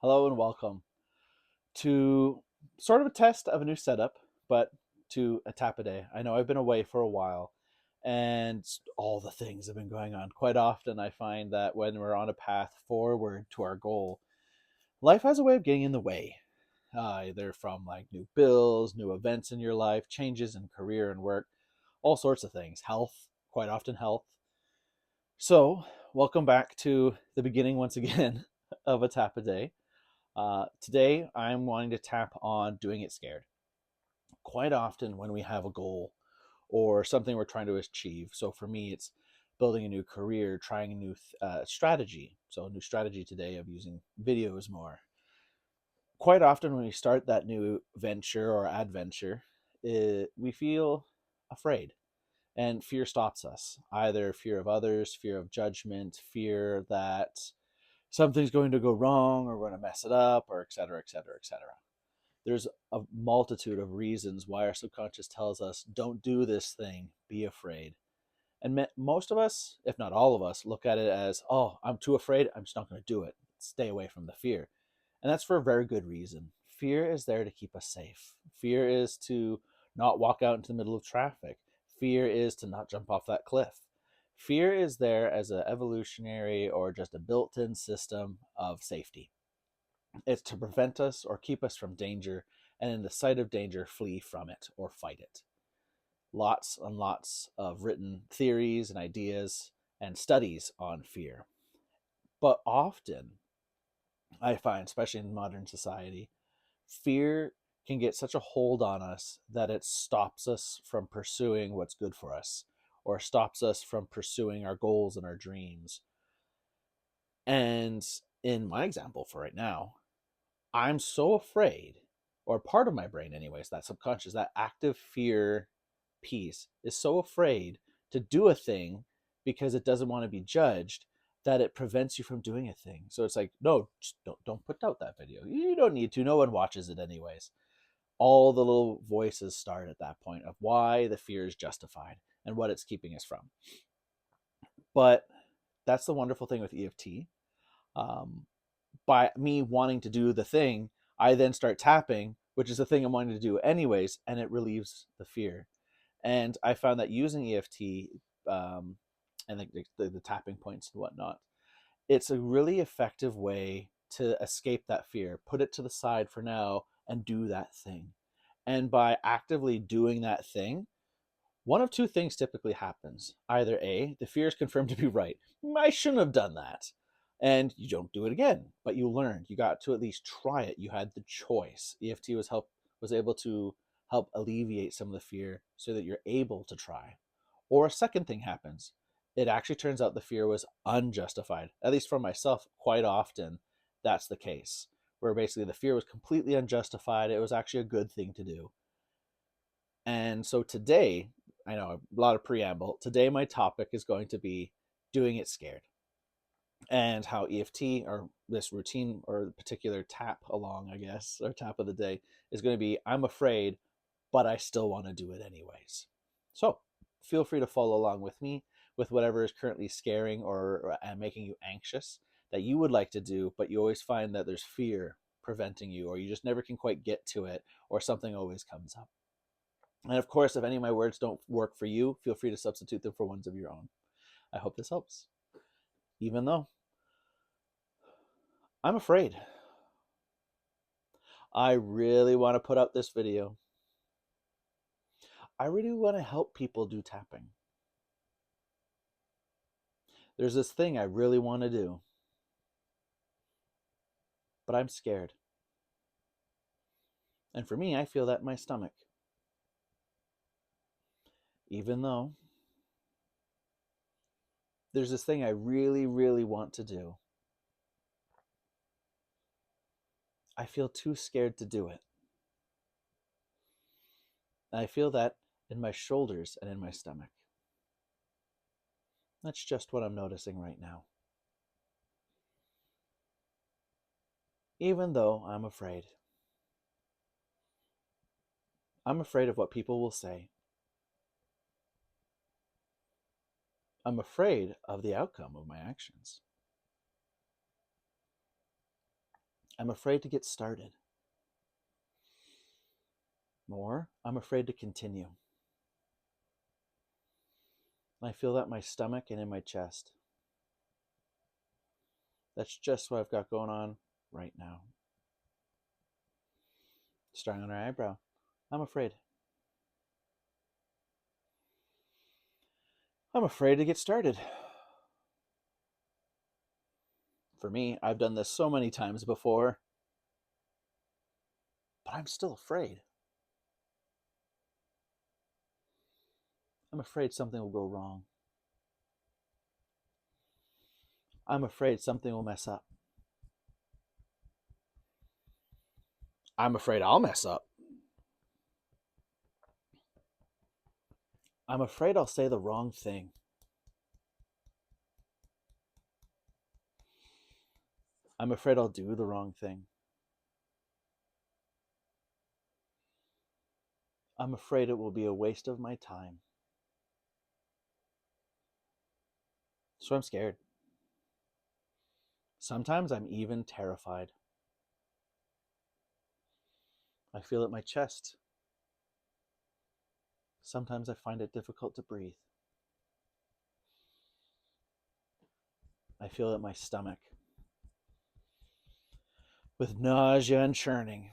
Hello and welcome to sort of a test of a new setup, but to a tap a day. I know I've been away for a while and all the things have been going on. Quite often, I find that when we're on a path forward to our goal, life has a way of getting in the way, either from like new bills, new events in your life, changes in career and work, all sorts of things, health, quite often health. So, welcome back to the beginning once again of a tap a day. Today, I'm wanting to tap on doing it scared. Quite often, when we have a goal or something we're trying to achieve, so for me, it's building a new career, trying a new strategy. So, a new strategy today of using videos more. Quite often, when we start that new venture or adventure, we feel afraid, and fear stops us. Either fear of others, fear of judgment, fear that something's going to go wrong or we're going to mess it up, or et cetera, et cetera, et cetera. There's a multitude of reasons why our subconscious tells us, don't do this thing, be afraid. And most of us, if not all of us, look at it as, oh, I'm too afraid, I'm just not going to do it. Stay away from the fear. And that's for a very good reason. Fear is there to keep us safe. Fear is to not walk out into the middle of traffic. Fear is to not jump off that cliff. Fear is there as an evolutionary or just a built in system of safety. It's to prevent us or keep us from danger, and in the sight of danger, flee from it or fight it. Lots and lots of written theories and ideas and studies on fear. But often, I find, especially in modern society, fear can get such a hold on us that it stops us from pursuing what's good for us or stops us from pursuing our goals and our dreams. And in my example for right now, I'm so afraid, or part of my brain, anyways, that subconscious, that active fear piece is so afraid to do a thing because it doesn't want to be judged that it prevents you from doing a thing. So it's like, no, just don't put out that video. You don't need to. No one watches it anyways. All the little voices start at that point of why the fear is justified and what it's keeping us from. But that's the wonderful thing with EFT. Um, by me wanting to do the thing, I then start tapping, which is the thing I'm wanting to do anyways, and it relieves the fear. And I found that using EFT and the tapping points and whatnot, it's a really effective way to escape that fear, put it to the side for now, and do that thing. And by actively doing that thing, one of two things typically happens. Either A, the fear is confirmed to be right. I shouldn't have done that. And you don't do it again, but you learned. You got to at least try it. You had the choice. EFT was able to help alleviate some of the fear so that you're able to try. Or a second thing happens. It actually turns out the fear was unjustified. At least for myself, quite often that's the case. Where basically the fear was completely unjustified. It was actually a good thing to do. And so today, I know a lot of preamble. Today, my topic is going to be doing it scared and how EFT or this routine or particular tap along, I guess, or tap of the day is going to be I'm afraid, but I still want to do it anyways. So feel free to follow along with me with whatever is currently scaring or making you anxious that you would like to do, but you always find that there's fear preventing you, or you just never can quite get to it, or something always comes up. And of course, if any of my words don't work for you, feel free to substitute them for ones of your own. I hope this helps. Even though I'm afraid, I really want to put out this video. I really want to help people do tapping. There's this thing I really want to do, but I'm scared. And for me, I feel that in my stomach. Even though there's this thing I really, really want to do, I feel too scared to do it. And I feel that in my shoulders and in my stomach. That's just what I'm noticing right now. Even though I'm afraid. I'm afraid of what people will say. I'm afraid of the outcome of my actions. I'm afraid to get started. More, I'm afraid to continue. I feel that in my stomach and in my chest. That's just what I've got going on right now. Starting on our eyebrow. I'm afraid. I'm afraid to get started. For me, I've done this so many times before, but I'm still afraid. I'm afraid something will go wrong. I'm afraid something will mess up. I'm afraid I'll mess up. I'm afraid I'll say the wrong thing. I'm afraid I'll do the wrong thing. I'm afraid it will be a waste of my time. So I'm scared. Sometimes I'm even terrified. I feel it in my chest. Sometimes I find it difficult to breathe. I feel it in my stomach with nausea and churning.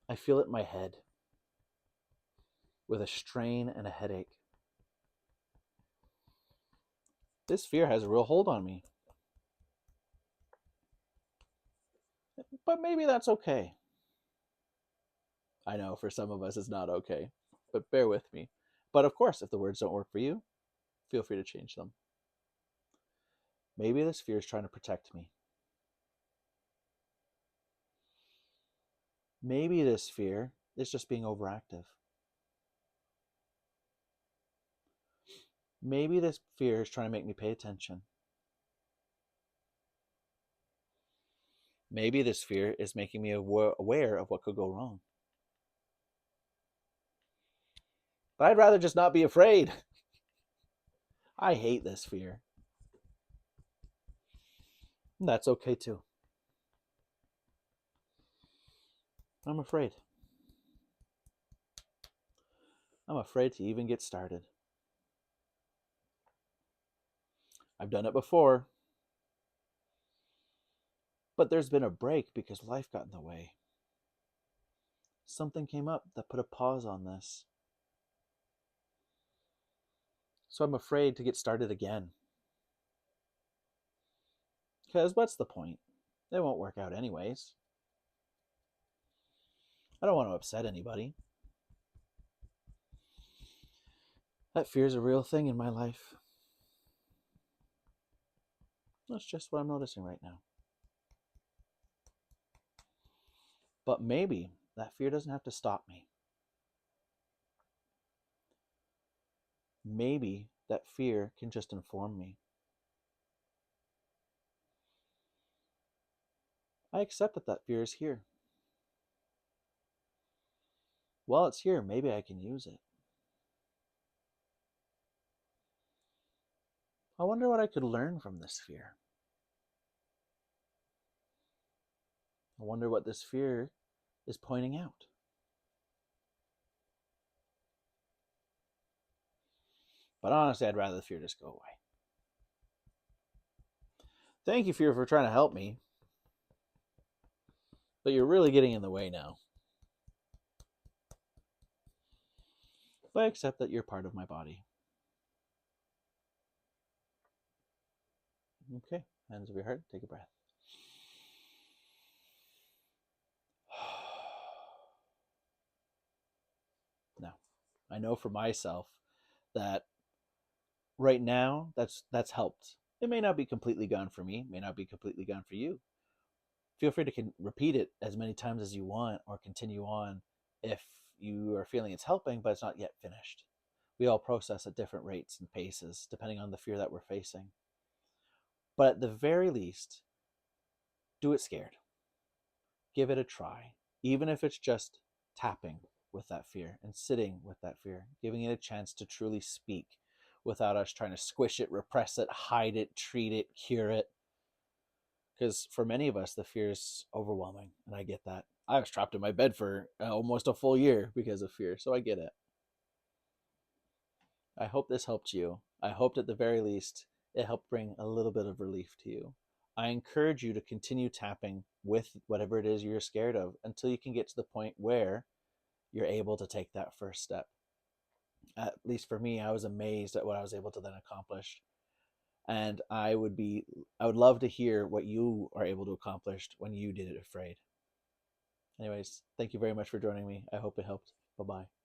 I feel it in my head with a strain and a headache. This fear has a real hold on me. But maybe that's okay. I know for some of us it's not okay, but bear with me. But of course, if the words don't work for you, feel free to change them. Maybe this fear is trying to protect me. Maybe this fear is just being overactive. Maybe this fear is trying to make me pay attention. Maybe this fear is making me aware of what could go wrong. But I'd rather just not be afraid. I hate this fear. And that's okay too. I'm afraid. I'm afraid to even get started. I've done it before. But there's been a break because life got in the way. Something came up that put a pause on this. So I'm afraid to get started again. Because what's the point? It won't work out anyways. I don't want to upset anybody. That fear is a real thing in my life. That's just what I'm noticing right now. But maybe that fear doesn't have to stop me. Maybe that fear can just inform me. I accept that that fear is here. While it's here, maybe I can use it. I wonder what I could learn from this fear. I wonder what this fear is pointing out. But honestly, I'd rather the fear just go away. Thank you, fear, for trying to help me. But you're really getting in the way now. But I accept that you're part of my body. Okay, hands over your heart, take a breath. Now, I know for myself that right now that's helped. It may not be completely gone for me, may not be completely gone for you. Feel free to repeat it as many times as you want or continue on if you are feeling it's helping, but it's not yet finished. We all process at different rates and paces depending on the fear that we're facing. But at the very least, do it scared. Give it a try, even if it's just tapping with that fear and sitting with that fear, giving it a chance to truly speak without us trying to squish it, repress it, hide it, treat it, cure it. Because for many of us, the fear is overwhelming, and I get that. I was trapped in my bed for almost a full year because of fear, so I get it. I hope this helped you. I hoped at the very least it helped bring a little bit of relief to you. I encourage you to continue tapping with whatever it is you're scared of until you can get to the point where you're able to take that first step. At least for me, I was amazed at what I was able to then accomplish. And I would love to hear what you are able to accomplish when you did it afraid. Anyways, thank you very much for joining me. I hope it helped. Bye bye.